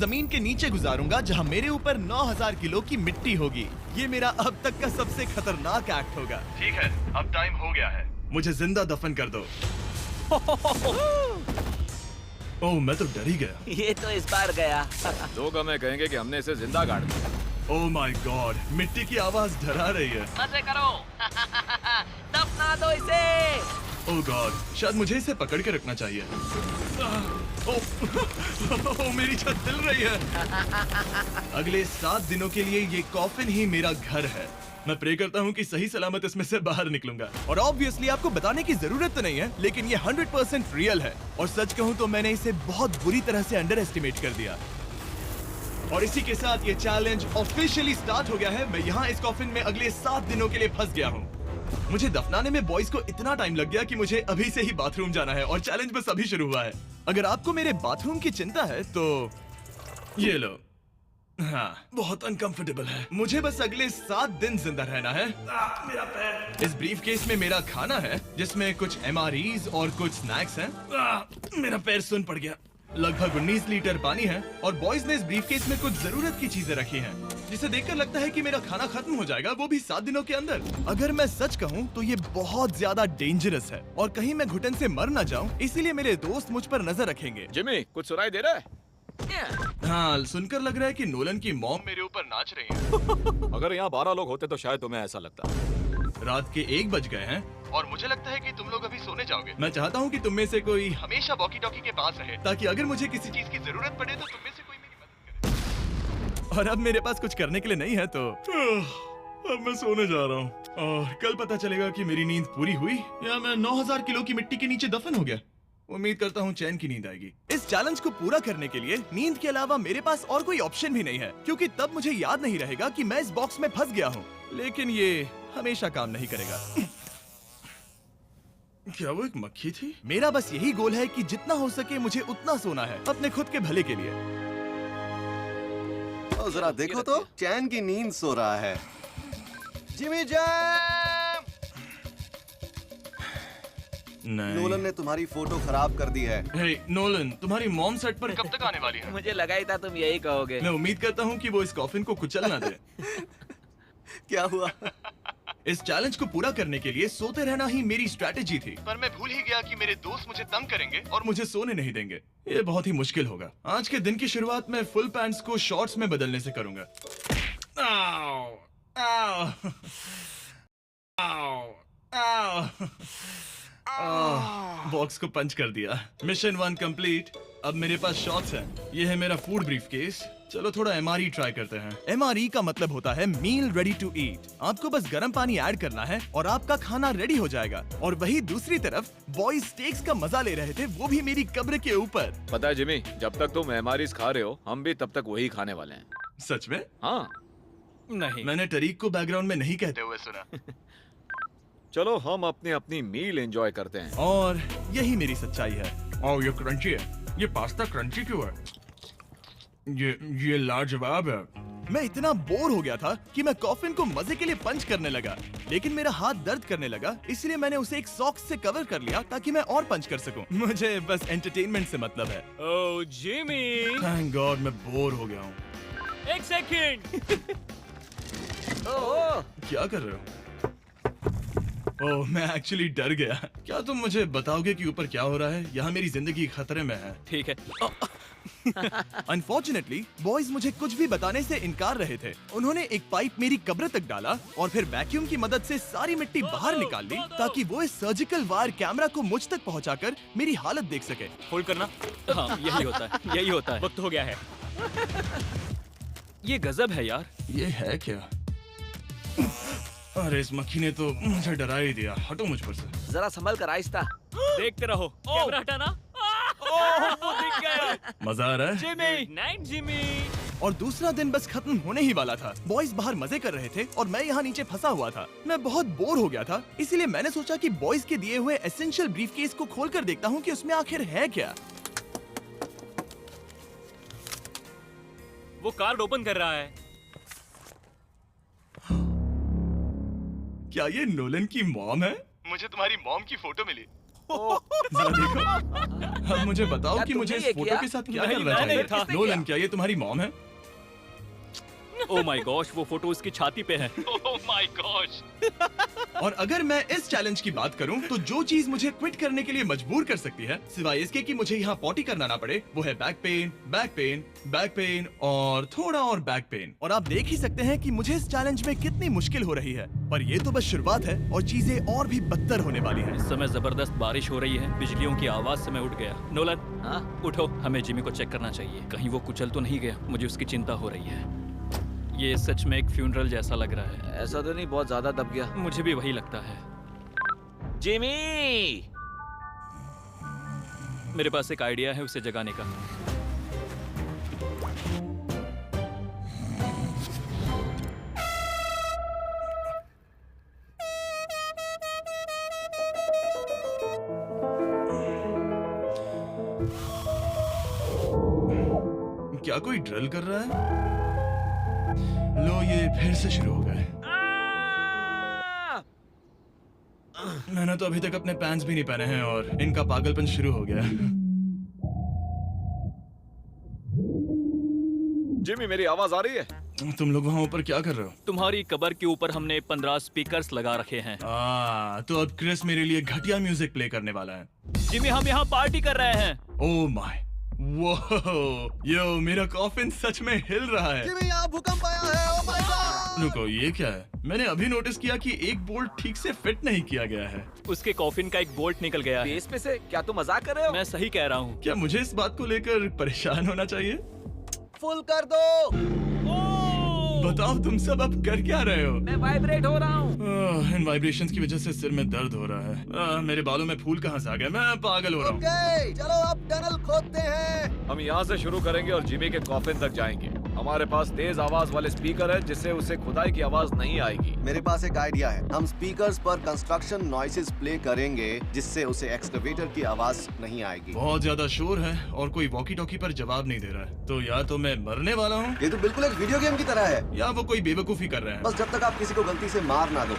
जमीन के नीचे गुजारूंगा जहां मेरे ऊपर 9000 किलो की मिट्टी होगी। ये मेरा अब तक का सबसे खतरनाक एक्ट होगा। ठीक है, अब टाइम हो गया है, मुझे जिंदा दफन कर दो। ओह, मैं तो डर ही गया। ये तो इस बार गया। लोग हमें कहेंगे कि हमने इसे जिंदा गाड़ दिया। ओह माय गॉड, मिट्टी की आवाज डरा रही है। मजे करो। दफना दो इसे। ओह गॉड, शायद मुझे इसे पकड़ के रखना चाहिए। ओह, मेरी छत हिल रही है। अगले 7 दिनों के लिए ये कॉफिन ही मेरा घर है। मैं प्रे करता हूँ कि सही सलामत इसमें से बाहर निकलूंगा। और ऑब्वियसली आपको बताने की जरूरत तो नहीं है, लेकिन ये 100% रियल है। और सच कहूँ तो मैंने इसे बहुत बुरी तरह से अंडर एस्टिमेट कर दिया। और इसी के साथ ये चैलेंज ऑफिशियली स्टार्ट हो गया है। मैं यहाँ इस कॉफिन में अगले 7 दिनों के लिए फंस गया हूँ। मुझे दफनाने में बॉयज को इतना टाइम लग गया कि मुझे अभी से ही बाथरूम जाना है और चैलेंज बस अभी शुरू हुआ है। अगर आपको मेरे बाथरूम की चिंता है तो ये लो। हाँ, बहुत अनकंफर्टेबल है। मुझे बस अगले 7 दिन जिंदा रहना है। मेरा पैर। इस ब्रीफकेस में मेरा खाना है, जिसमें कुछ MREs और कुछ स्नैक्स हैं। मेरा पैर सुन पड़ गया। लगभग 19 लीटर पानी है और बॉयज ने इस ब्रीफकेस में कुछ जरूरत की चीजें रखी हैं, जिसे देखकर लगता है कि मेरा खाना खत्म हो जाएगा, वो भी 7 दिनों के अंदर। अगर मैं सच कहूँ तो ये बहुत ज्यादा डेंजरस है और कहीं मैं घुटन से मर न जाऊँ, इसीलिए मेरे दोस्त मुझ पर नजर रखेंगे। जिमी, कुछ सुनाई दे रहा है? हाँ, सुनकर लग रहा है कि नोलन की मॉम मेरे ऊपर नाच रही है। अगर यहाँ 12 लोग होते तो शायद तुम्हें ऐसा लगता। रात के 1 बज गए हैं और मुझे लगता है कि तुम लोग अभी सोने जाओगे। मैं चाहता हूँ कि तुम में से कोई हमेशा वॉकी टॉकी के पास रहे, ताकि अगर मुझे किसी चीज की जरूरत पड़े तो तुम में से कोई मेरी मदद करे। और अब मेरे पास कुछ करने के लिए नहीं है तो अब मैं सोने जा रहा हूँ और कल पता चलेगा कि मेरी नींद पूरी हुई या मैं 9000 किलो की मिट्टी के नीचे दफन हो गया। उम्मीद करता हूँ चैन की नींद आएगी। इस चैलेंज को पूरा करने के लिए नींद के अलावा मेरे पास और कोई ऑप्शन भी नहीं है, क्योंकि तब मुझे याद नहीं रहेगा कि मैं इस बॉक्स में फंस गया हूँ। लेकिन ये हमेशा काम नहीं करेगा। क्या वो एक मक्खी थी? मेरा बस यही गोल है कि जितना हो सके मुझे उतना सोना है, अपने खुद के भले के लिए। ओ, जरा देखो तो, चैन की नींद सो रहा है। Jimmy jam! नोलन ने तुम्हारी फोटो खराब कर दी है। हे नोलन, तुम्हारी मॉम सेट पर कब तक आने वाली है? मुझे लगा ही था तुम यही कहोगे। मैं उम्मीद करता हूँ कि वो इस कॉफिन को कुचल ना दे। क्या हुआ? इस चैलेंज को पूरा करने के लिए सोते रहना ही मेरी स्ट्रैटेजी थी, पर मैं भूल ही गया कि मेरे दोस्त मुझे तंग करेंगे और मुझे सोने नहीं देंगे। ये बहुत ही मुश्किल होगा। आज के दिन की शुरुआत मैं फुल पैंट्स को शॉर्ट्स में बदलने से करूंगा। आओ, आओ, आओ, आओ। बॉक्स को पंच कर दिया। Mission 1 complete. अब मेरे पास शॉट्स हैं। ये है मेरा फूड ब्रीफकेस। चलो थोड़ा MRE ट्राई करते हैं। MRE का मतलब होता है मील रेडी टू ईट। आपको बस गर्म पानी ऐड करना है और आपका खाना रेडी हो जाएगा। और वही दूसरी तरफ बॉयज स्टेक्स का मजा ले रहे थे, वो भी मेरी कब्र के ऊपर। पता है जिमी, जब तक तुम MREs खा रहे हो, हम भी तब तक वही खाने वाले हैं। सच में? हाँ। नहीं, मैंने टरीक को बैकग्राउंड में नहीं कहते हुए सुना। चलो हम अपनी अपनी मील एंजॉय करते हैं। और यही मेरी सच्चाई है। और ये क्रंची है। ये पास्ता क्रंची क्यों है? ये लाजवाब है। मैं इतना बोर हो गया था कि मैं कॉफिन को मजे के लिए पंच करने लगा, लेकिन मेरा हाथ दर्द करने लगा, इसलिए मैंने उसे एक सॉक्स से कवर कर लिया ताकि मैं और पंच कर सकूं। मुझे बस एंटरटेनमेंट से मतलब है। ओह जिमी, थैंक गॉड मैं बोर हो गया हूँ। एक सेकंड। ओह, क्या कर रहे हो? ओह, मैं एक्चुअली डर गया। क्या तुम मुझे बताओगे कि ऊपर क्या हो रहा है? यहाँ मेरी जिंदगी खतरे में है। ठीक है। अनफॉर्चुनेटली बॉयज मुझे कुछ भी बताने से इनकार रहे थे। उन्होंने एक पाइप मेरी कब्र तक डाला और फिर वैक्यूम की मदद से सारी मिट्टी बाहर निकाल ली, ताकि वो इस सर्जिकल वायर कैमरा को मुझ तक पहुंचाकर मेरी हालत देख सके। होल्ड करना। हाँ, यही होता है, यही होता है। वक्त हो गया है। ये गजब है यार। ये है क्या? अरे इस मक्खी ने तो मुझे डरा ही दिया। हटो मुझ पर से। जरा संभल कर आहिस्ता। देखते रहो। कैमरा हटाना। ओह, वो दिख गया। मजा आ रहा है? Jimmy, night Jimmy. और दूसरा दिन बस खत्म होने ही वाला था। बॉयज बाहर मजे कर रहे थे और मैं यहाँ नीचे फंसा हुआ था। मैं बहुत बोर हो गया था, इसीलिए मैंने सोचा कि बॉयज के दिए हुए एसेंशियल ब्रीफकेस को खोलकर देखता हूँ कि उसमें आखिर है क्या। वो कार्ड ओपन कर रहा है। क्या ये नोलन की मॉम है? मुझे तुम्हारी मॉम की फोटो मिली। जरा देखो। अब मुझे बताओ क्या कि मुझे तुमने इस ये फोटो किया? के साथ क्या नहीं, करना मैंने चाहिए? था। नोलन, क्या ये तुम्हारी मॉम है? ओ माय गॉश, वो फोटो उसकी छाती पे है। Oh my gosh. और अगर मैं इस चैलेंज की बात करूं, तो जो चीज मुझे क्विट करने के लिए मजबूर कर सकती है, सिवाय इसके कि मुझे यहाँ पॉटी करना ना पड़े, वो है back pain, back pain, back pain और थोड़ा और बैक पेन। और आप देख ही सकते हैं कि मुझे इस चैलेंज में कितनी मुश्किल हो रही है। पर ये तो बस शुरुआत है और चीजें और भी बदतर होने वाली हैं। इस समय जबरदस्त बारिश हो रही है, बिजलियों की आवाज से मैं उठ गया। नोलन, हाँ? उठो, हमें जिमी को चेक करना चाहिए। कहीं वो कुचल तो नहीं गया, मुझे उसकी चिंता हो रही है। ये सच में एक फ्यूनरल जैसा लग रहा है। ऐसा तो नहीं बहुत ज्यादा दब गया? मुझे भी वही लगता है। जिमी! मेरे पास एक आइडिया है उसे जगाने का। क्या कोई ड्रिल कर रहा है? लो, ये फिर से शुरू हो गए। मैंने तो अभी तक अपने पैंट्स भी नहीं पहने हैं और इनका पागलपन शुरू हो गया। जिमी, मेरी आवाज आ रही है? तुम लोग वहाँ ऊपर क्या कर रहे हो? तुम्हारी कबर के ऊपर हमने 15 स्पीकर्स लगा रखे हैं। तो अब क्रिस मेरे लिए घटिया म्यूजिक प्ले करने वाला है। जिमी, हम यहाँ पार्टी कर रहे हैं। ओह माय, वो, यो, मेरा कॉफिन सच में हिल रहा है। जिमी, यहाँ भूकंप आया है। Oh my God! रुको, ये क्या है? मैंने अभी नोटिस किया कि एक बोल्ट ठीक से फिट नहीं किया गया है। उसके कॉफिन का एक बोल्ट निकल गया है। बेस में से? क्या तुम मजाक कर रहे हो? मैं सही कह रहा हूँ। क्या मुझे इस बात को लेकर परेशान होना चाहिए? फुल कर दो। बताओ, तुम सब अब कर क्या रहे हो? मैं वाइब्रेट हो रहा हूँ। इन वाइब्रेशंस की वजह से सिर में दर्द हो रहा है। मेरे बालों में फूल कहाँ से आ गए? मैं पागल हो रहा हूँ। ओके, चलो अब टनल खोदते हैं। हम यहाँ से शुरू करेंगे और जिमी के कॉफिन तक जाएंगे। हमारे पास तेज आवाज वाले स्पीकर है जिससे उसे खुदाई की आवाज नहीं आएगी। मेरे पास एक आइडिया है। हम स्पीकर्स पर कंस्ट्रक्शन नॉइसेस प्ले करेंगे जिससे उसे एक्सकवेटर की आवाज नहीं आएगी। बहुत ज्यादा शोर है और कोई वॉकी टॉकी पर जवाब नहीं दे रहा है। तो या तो मैं मरने वाला हूँ ये तो बिल्कुल एक वीडियो गेम की तरह है। या वो कोई बेवकूफी कर रहे हैं। बस जब तक आप किसी को गलती से मार ना दो।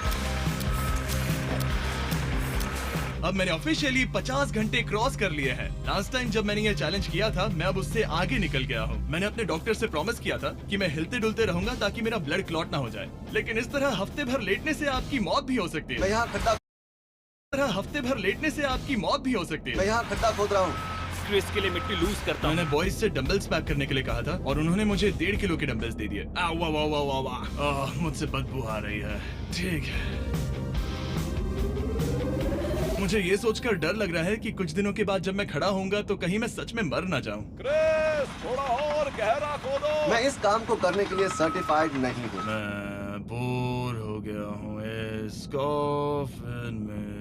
अब मैंने ऑफिशियली 50 घंटे क्रॉस कर लिए हैं। लास्ट टाइम जब मैंने ये चैलेंज किया था, मैं अब उससे आगे निकल गया हूँ। मैंने अपने डॉक्टर से प्रॉमिस किया था कि मैं हिलते डुलते रहूंगा ताकि मेरा ब्लड क्लॉट ना हो जाए। लेकिन इस तरह हफ्ते भर लेटने से आपकी मौत भी हो सकती मैं है। यहाँ खड्डा हफ्ते भर लेटने से आपकी मौत भी हो सकती मैं है। यहाँ खड्डा खोद रहा हूँ। क्रिस के लिए मिट्टी लूज करता हूँ। मैंने बॉयज से डंबल्स पैक करने के लिए कहा था और उन्होंने मुझे 1.5 किलो के डंबल्स दे दिए। मुझसे बदबू आ रही है। ठीक है, मुझे ये सोचकर डर लग रहा है कि कुछ दिनों के बाद जब मैं खड़ा होऊंगा तो कहीं मैं सच में मर ना जाऊं। क्रिस, थोड़ा और गहरा खोदो। मैं इस काम को करने के लिए सर्टिफाइड नहीं हूँ। मैं बोर हो गया हूँ इस कॉफिन में।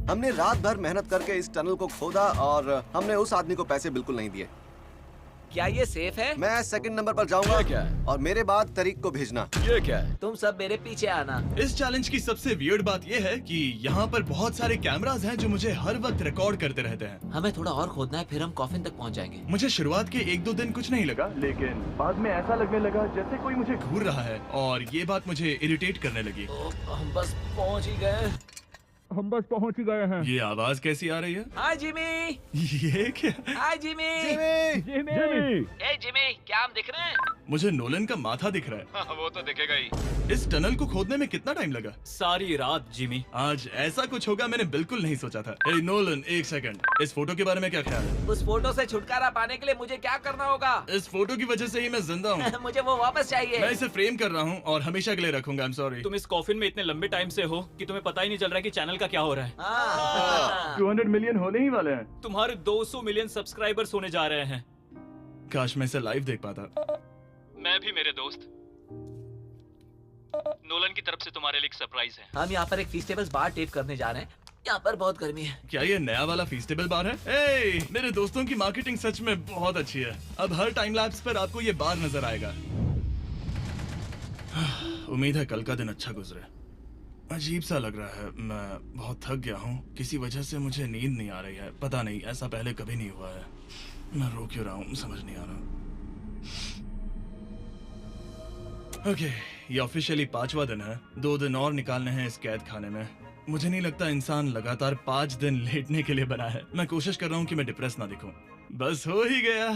हमने रात भर मेहनत करके इस टनल को खोदा और हमने उस आदमी को पैसे बिल्कुल नहीं दिए। क्या ये सेफ है? मैं सेकंड नंबर पर जाऊंगा ये क्या है? और मेरे बाद तरीक को भेजना। ये क्या है? तुम सब मेरे पीछे आना। इस चैलेंज की सबसे वियर्ड बात यह है कि यहाँ पर बहुत सारे कैमरास हैं जो मुझे हर वक्त रिकॉर्ड करते रहते हैं। हमें थोड़ा और खोदना है, फिर हम कॉफिन तक पहुंच जाएंगे। मुझे शुरुआत के 1-2 दिन कुछ नहीं लगा, लेकिन बाद में ऐसा लगने लगा जैसे कोई मुझे घूर रहा है और ये बात मुझे इरिटेट करने लगी। हम बस पहुंच ही गए। ये आवाज कैसी आ रही है? हाय जिमी। ये क्या? हाय जिमी। जिमी! ए जिमी, क्या हम दिख रहे हैं? मुझे नोलन का माथा दिख रहा हाँ, वो तो दिखेगा ही। है। इस टनल को खोदने में कितना टाइम लगा? सारी रात जिमी। आज ऐसा कुछ होगा मैंने बिल्कुल नहीं सोचा था। ए नोलन, एक सेकंड, इस फोटो के बारे में क्या ख्याल है? उस फोटो से छुटकारा पाने के लिए मुझे क्या करना होगा? इस फोटो की वजह से ही मैं जिंदा हूँ। मुझे वो वापस मैं चाहिए। इसे फ्रेम कर रहा हूँ और हमेशा के लिए रखूंगा। I am sorry. तुम इस कॉफिन में इतने लंबे टाइम से हो कि तुम्हें पता ही नहीं चल रहा है कि चैनल का क्या हो रहा है। हाँ। 200 मिलियन होने ही वाले हैं। तुम्हारे 200 मिलियन सब्सक्राइबर्स होने जा रहे हैं। काश मैं इसे लाइव देख पाता। मैं भी मेरे दोस्त। नोलन की तरफ से तुम्हारे लिए एक सरप्राइज है। हम यहाँ पर एक फीस्टेबल बार टेप करने जा रहे हैं। यहाँ पर बहुत गर्मी है। क्या ये नया वाला फीस्टेबल बार है? ए, मेरे दोस्तों की मार्केटिंग सच में बहुत अच्छी है। अब हर टाइम लैप्स पर आपको ये बार नजर आएगा। उम्मीद है कल का दिन अच्छा गुजरे। अजीब सा लग रहा है, मैं बहुत थक गया हूँ। किसी वजह से मुझे नींद नहीं आ रही है। पता नहीं, ऐसा पहले कभी नहीं हुआ है। मैं रो क्यों रहा हूँ समझ नहीं आ रहा। ओके ये ऑफिशियली 5वां दिन है। 2 दिन और निकालने हैं इस कैद खाने में। मुझे नहीं लगता इंसान लगातार 5 दिन लेटने के लिए बना है। मैं कोशिश कर रहा हूँ कि मैं डिप्रेस ना दिखूं। बस हो ही गया।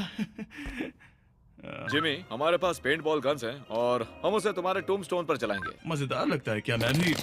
जिमी, हमारे पास पेंट बॉल गन्स हैं और हम उसे तुम्हारे टूम्बस्टोन पर चलाएंगे। मजेदार लगता है क्या? मैं भी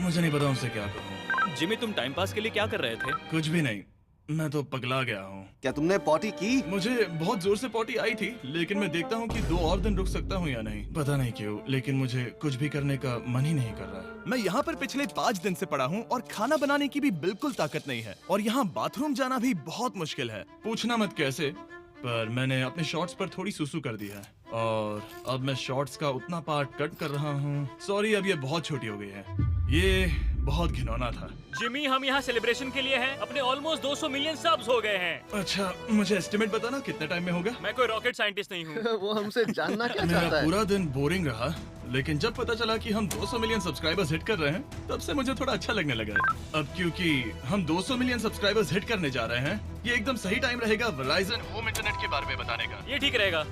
मुझे नहीं पता उनसे क्या कहूँ। जिमी, तुम टाइम पास के लिए क्या कर रहे थे? कुछ भी नहीं, मैं तो पगला गया हूँ। क्या तुमने पॉटी की? मुझे बहुत जोर से पॉटी आई थी, लेकिन मैं देखता हूँ कि 2 और दिन रुक सकता हूँ या नहीं। पता नहीं क्यों, लेकिन मुझे कुछ भी करने का मन ही नहीं कर रहा है। मैं यहाँ पर पिछले 5 दिन से पड़ा हूँ और खाना बनाने की भी बिल्कुल ताकत नहीं है। और यहाँ बाथरूम जाना भी बहुत मुश्किल है। पूछना मत कैसे, पर मैंने अपने शॉर्ट्स पर थोड़ी सुसु कर दी है और अब मैं शॉर्ट्स का उतना पार्ट कट कर रहा हूँ। सॉरी, अब ये बहुत छोटी हो गई है। ये बहुत घिनौना था। जिमी, हम यहाँ सेलिब्रेशन के लिए हैं। अपने ऑलमोस्ट 200 मिलियन सब्स हो गए हैं। अच्छा, मुझे एस्टिमेट बताना कितने टाइम में होगा? मैं कोई रॉकेट साइंटिस्ट नहीं हूँ। वो हमसे जानना क्या चाहता मेरा है? पूरा दिन बोरिंग रहा, लेकिन जब पता चला कि हम 200 मिलियन सब्सक्राइबर्स हिट कर रहे हैं, तब से मुझे थोड़ा अच्छा लगने लगा है। अब क्योंकि हम 200 मिलियन सब्सक्राइबर्स हिट करने जा रहे हैं, ये एकदम सही टाइम रहेगा Verizon होम इंटरनेट के बारे में बताने का। ये ठीक रहेगा।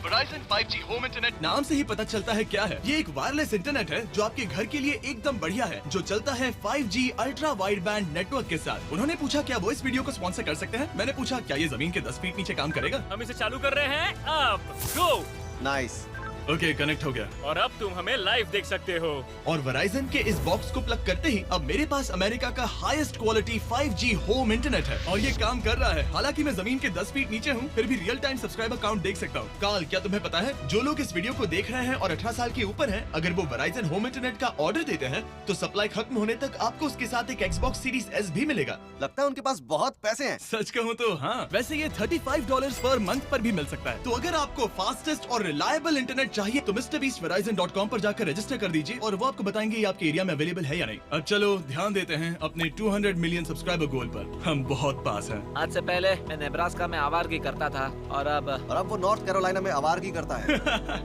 Verizon 5G होम इंटरनेट नाम से ही पता चलता है क्या है। ये एक वायरलेस इंटरनेट है जो आपके घर के लिए एकदम बढ़िया है, जो चलता है 5G ultra wide band network के साथ। उन्होंने पूछा क्या वो इस वीडियो को स्पॉन्सर कर सकते हैं। मैंने पूछा क्या ये जमीन के 10 फीट नीचे काम करेगा। हम इसे चालू कर रहे हैं। अब गो। नाइस। ओके, कनेक्ट हो गया। और अब तुम हमें लाइव देख सकते हो। और Verizon के इस बॉक्स को प्लग करते ही अब मेरे पास अमेरिका का highest quality 5G home internet है और ये काम कर रहा है। हालांकि मैं जमीन के 10 फीट नीचे हूँ, फिर भी रियल टाइम सब्सक्राइबर काउंट देख सकता हूँ। काल, क्या तुम्हें पता है जो लोग इस वीडियो को देख रहे हैं और 18 साल के ऊपर हैं, अगर वो Verizon होम इंटरनेट का ऑर्डर देते हैं तो सप्लाई खत्म होने तक आपको उसके साथ एक Xbox Series S भी मिलेगा। लगता है उनके पास बहुत पैसे हैं। सच कहूँ तो हाँ। वैसे ये $35 पर मंथ पर भी मिल सकता है। तो अगर आपको फास्टेस्ट और रिलायबल इंटरनेट चाहिए तो MrBeastVerizon.com पर जाकर रजिस्टर कर दीजिए और वो आपको बताएंगे ये आपके एरिया में अवेलेबल है या नहीं। अब चलो ध्यान देते हैं अपने 200 मिलियन सब्सक्राइबर गोल पर। हम बहुत पास हैं। आज से पहले मैं नेब्रास्का में आवारगी करता था और अब वो नॉर्थ कैरोलिना में आवारगी करता है।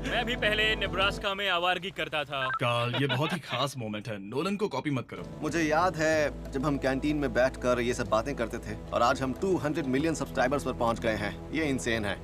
मैं भी पहले नेब्रास्का में आवारगी करता था। काल, ये बहुत ही खास मोमेंट है। नोलन को कॉपी मत करो। मुझे याद है जब हम कैंटीन में बैठकर ये सब बातें करते थे और आज हम 200 मिलियन सब्सक्राइबर्स पर पहुंच गए हैं। ये इंसेन है।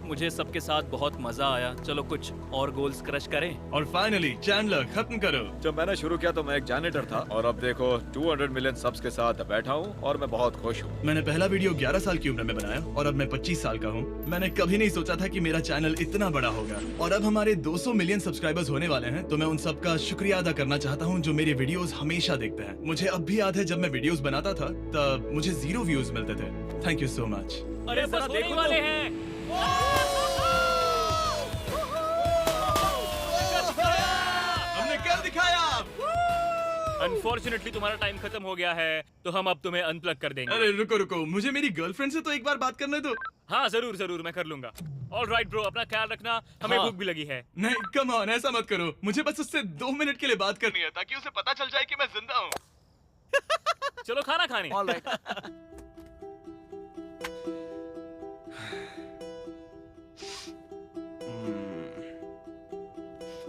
मुझे सबके साथ बहुत मजा आया। चलो कुछ और गोल्स क्रश करें। और फाइनली चैंडलर, खत्म करो। जब मैंने शुरू किया तो मैं एक जैनिटर था और अब देखो 200 मिलियन सब्स के साथ बैठा हूँ और मैं बहुत खुश हूँ। मैंने पहला वीडियो 11 साल की उम्र में बनाया और अब मैं 25 साल का हूँ। मैंने कभी नहीं सोचा था कि मेरा चैनल इतना बड़ा होगा और अब हमारे 200 मिलियन सब्सक्राइबर्स होने वाले हैं। तो मैं उन सबका शुक्रिया अदा करना चाहता हूँ जो मेरे वीडियोस हमेशा देखते हैं। मुझे अब भी याद है जब मैं वीडियोस बनाता था तब मुझे 0 व्यूज मिलते थे। Thank you so much. अरे बस देखने वाले हैं। हमने कर दिखाया। अनफॉर्चुनेटली तुम्हारा टाइम खत्म हो गया है, तो हम अब तुम्हें अनप्लग कर देंगे। अरे रुको रुको, मुझे मेरी गर्लफ्रेंड से तो एक बार बात करने दो। हाँ जरूर जरूर, मैं कर लूंगा। ऑल राइट ब्रो, अपना ख्याल रखना। हमें भूख भी लगी है। नहीं, कम ऑन, ऐसा मत करो। मुझे बस उससे 2 मिनट के लिए बात करनी है ताकि उसे पता चल जाए कि मैं जिंदा हूँ। चलो खाना खाने। All right.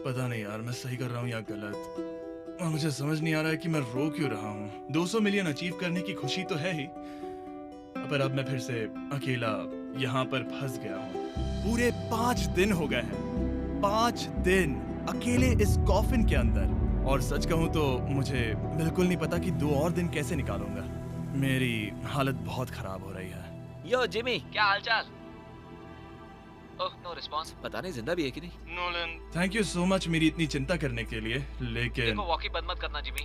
पता नहीं यार, मैं सही कर रहा हूँ या गलत। और मुझे समझ नहीं आ रहा है कि मैं रो क्यों रहा हूँ। 200 मिलियन अचीव करने की खुशी तो है ही, पर अब मैं फिर से अकेला यहाँ पर फंस गया हूँ। पूरे 5 दिन हो गए हैं। 5 दिन अकेले इस कॉफिन के अंदर। और सच कहूँ तो मुझे बिल्कुल नहीं पता कि 2 और दिन कैसे निकालूंगा। मेरी हालत बहुत खराब हो रही है। यो जिमी, क्या हालचाल? ओह, नो रिस्पांस। पता नहीं जिंदा भी है कि नहीं। Nolan, thank you so much मेरी इतनी चिंता करने के लिए, लेकिन देखो, वॉकी बंद मत करना जिमी।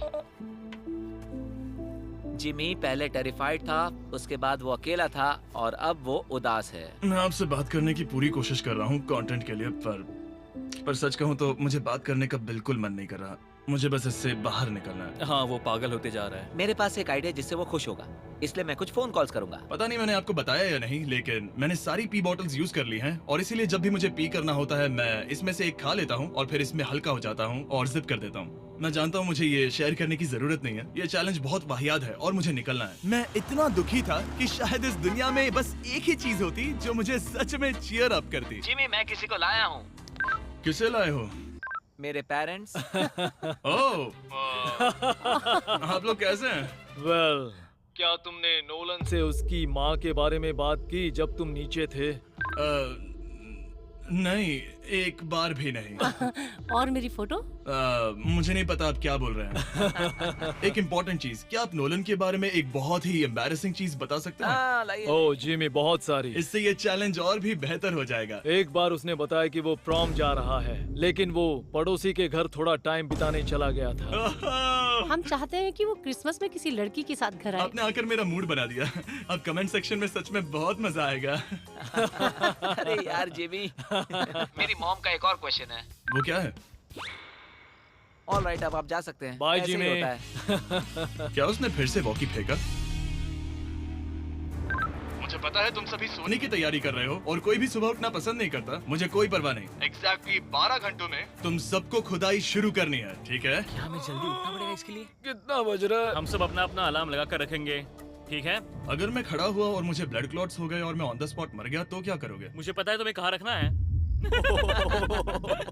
जिमी पहले टेरिफाइड था, उसके बाद वो अकेला था और अब वो उदास है। मैं आपसे बात करने की पूरी कोशिश कर रहा हूँ कंटेंट के लिए, पर सच कहूँ तो मुझे बात करने का बिल्कुल मन नहीं कर रहा। मुझे बस इससे बाहर निकलना है। हाँ, वो पागल होते जा रहा है। मेरे पास एक आइडिया जिससे वो खुश होगा, इसलिए मैं कुछ फोन कॉल्स करूंगा। पता नहीं मैंने आपको बताया या नहीं, लेकिन मैंने सारी पी बॉटल्स यूज कर ली हैं और इसीलिए जब भी मुझे पी करना होता है मैं इसमें से एक खा लेता हूँ और फिर इसमें हल्का हो जाता हूँ और जिप कर देता हूँ। मैं जानता हूँ मुझे ये शेयर करने की जरूरत नहीं है। ये चैलेंज बहुत वाहियात है और मुझे निकलना है। मैं इतना दुखी था कि शायद इस दुनिया में बस एक ही चीज होती जो मुझे सच में चीयर अप करती। जिमी, मैं किसी को लाया हूँ। किसे लाए हो? मेरे पेरेंट्स। ओह, आप लोग कैसे हैं? वेल, क्या तुमने नोलन से उसकी माँ के बारे में बात की जब तुम नीचे थे? नहीं, एक बार भी नहीं। और मेरी फोटो? मुझे नहीं पता आप क्या बोल रहे हैं। एक इम्पोर्टेंट चीज, क्या आप नोलन के बारे में एक बहुत ही एम्बैरेसिंग चीज बता सकते हैं? हाँ लाइए। ओह जिमी, बहुत सारी। इससे ये चैलेंज और भी बेहतर हो जाएगा। एक बार उसने बताया कि वो प्रॉम जा रहा है, लेकिन वो पड़ोसी के घर थोड़ा टाइम बिताने चला गया था। हम चाहते हैं कि वो क्रिसमस में किसी लड़की के साथ घर आए। आपने आकर मेरा मूड बना दिया। अब कमेंट सेक्शन में सच में बहुत मजा आएगा। अरे यार जिमी। मेरी मॉम का एक और क्वेश्चन है। वो क्या है? ऑल राइट, अब आप जा सकते हैं। बाय ऐसे ही जिमी। होता है। क्या उसने फिर से वॉकी फेंका? मुझे पता है तुम सभी सोने की तैयारी कर रहे हो और कोई भी सुबह उठना पसंद नहीं करता। मुझे कोई परवाह नहीं। एग्जैक्टली 12 घंटों में तुम सबको खुदाई शुरू करनी है, ठीक है? क्या हमें जल्दी उठना पड़ेगा इसके लिए? कितना बज रहा है? हम सब अपना अपना अलार्म लगा कर रखेंगे, ठीक है? अगर मैं खड़ा हुआ और मुझे ब्लड क्लॉट्स हो गए और मैं ऑन द स्पॉट मर गया तो क्या करोगे? मुझे पता है तुम्हें कहाँ रखना है।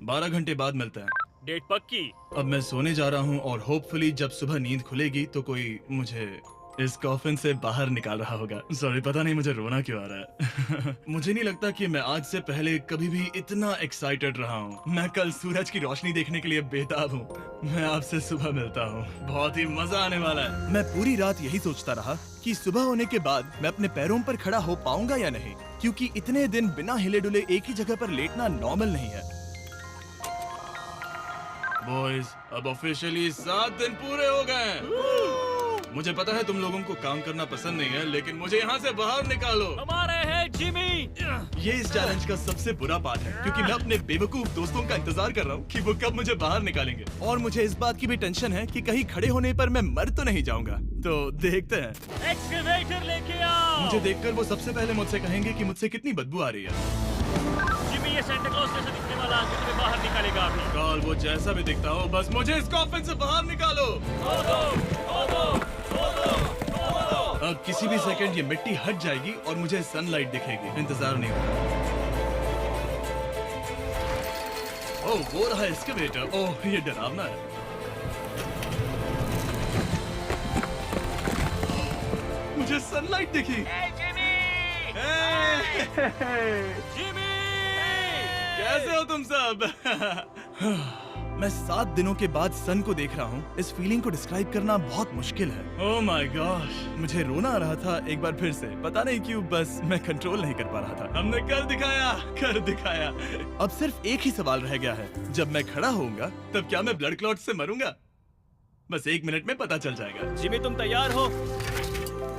12 घंटे बाद मिलते हैं। डेट पक्की। अब मैं सोने जा रहा हूँ और होपफुली जब सुबह नींद खुलेगी तो कोई मुझे इस कॉफिन से बाहर निकाल रहा होगा। सॉरी, पता नहीं मुझे रोना क्यों आ रहा है। मुझे नहीं लगता कि मैं आज से पहले कभी भी इतना एक्साइटेड रहा हूँ। मैं कल सूरज की रोशनी देखने के लिए बेताब हूँ। मैं आपसे सुबह मिलता हूँ, बहुत ही मजा आने वाला है। मैं पूरी रात यही सोचता रहा कि सुबह होने के बाद मैं अपने पैरों पर खड़ा हो पाऊंगा या नहीं, क्योंकि इतने दिन बिना हिले डुले एक ही जगह पर लेटना नॉर्मल नहीं है। बॉयज, अब ऑफिशियली 7 दिन पूरे हो गए। मुझे पता है तुम लोगों को काम करना पसंद नहीं है, लेकिन मुझे यहाँ से बाहर निकालो। हमारे हैं जिमी। ये इस चैलेंज का सबसे बुरा पार्ट है, क्योंकि मैं अपने बेवकूफ दोस्तों का इंतजार कर रहा हूँ कि वो कब मुझे बाहर निकालेंगे। और मुझे इस बात की भी टेंशन है कि कहीं खड़े होने पर मैं मर तो नहीं जाऊंगा। तो देखते हैं। एक्सकवेटर लेके आओ। मुझे देखकर वो सबसे पहले मुझसे कहेंगे कि मुझसे कितनी बदबू आ रही है। जिमी, ये सांता क्लॉज जैसा दिखने वाला जो तुम्हें बाहर निकालेगा अभी। काल, वो जैसा भी दिखता हो, बस मुझे इस कॉफिन से बाहर निकालो। अब किसी भी सेकंड ये मिट्टी हट जाएगी और मुझे सनलाइट दिखेगी। इंतजार नहीं होगा। ओह, वो रहा एक्सकवेटर। ओह, ये डरावना है। मुझे सनलाइट दिखी। जिमी! कैसे हो तुम सब? मैं 7 दिनों के बाद सन को देख रहा हूँ। इस फीलिंग को डिस्क्राइब करना बहुत मुश्किल है। ओह माय गॉश, मुझे रोना आ रहा था एक बार फिर से। पता नहीं क्यों, बस मैं कंट्रोल नहीं कर पा रहा था। हमने कर दिखाया। अब सिर्फ एक ही सवाल रह गया है। जब मैं खड़ा होऊंगा तब क्या मैं ब्लड क्लॉट से मरूंगा? बस 1 मिनट में पता चल जाएगा। जिमी, तुम तैयार हो?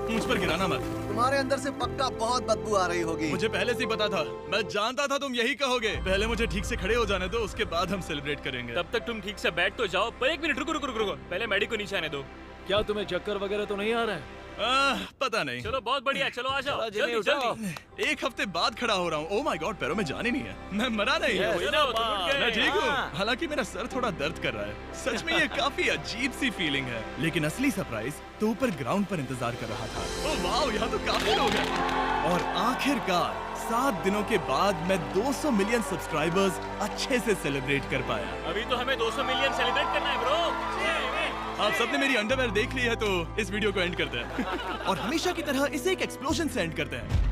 मुझ पर गिराना मत। तुम्हारे अंदर से पक्का बहुत बदबू आ रही होगी। मुझे पहले से ही पता था। मैं जानता था तुम यही कहोगे। पहले मुझे ठीक से खड़े हो जाने दो, उसके बाद हम सेलिब्रेट करेंगे। तब तक तुम ठीक से बैठ तो जाओ। पर 1 मिनट, रुको। पहले मैडी को नीचे आने दो। क्या तुम्हें चक्कर वगैरह तो नहीं आ रहा है? पता नहीं। चलो, बहुत बढ़िया, चलो आ जाओ। जिमी, जल्दी उठाओ। जल्दी। 1 हफ्ते बाद खड़ा हो रहा हूँ। ओह माय गॉड, पैरों में जान ही नहीं है। मैं मरा नहीं Yes. हूँ। चलो, तुम उठ गए। मैं ठीक हूँ। हाँ। हालांकि मेरा सर थोड़ा दर्द कर रहा है। सच में ये काफी अजीब सी फीलिंग है। लेकिन असली सरप्राइज तो ऊपर ग्राउंड पर इंतजार कर रहा था। ओह वाह, यहाँ तो काफी लोग हैं। और आखिरकार 7 दिनों के बाद मैं 200 मिलियन सब्सक्राइबर्स अच्छे से सेलिब्रेट कर पाया। अभी तो हमें 200 मिलियन सेलिब्रेट करना है ब्रो। आप सबने मेरी अंडरवेयर देख ली है, तो इस वीडियो को एंड करते हैं। और हमेशा की तरह इसे एक एक्सप्लोजन से एंड करते हैं।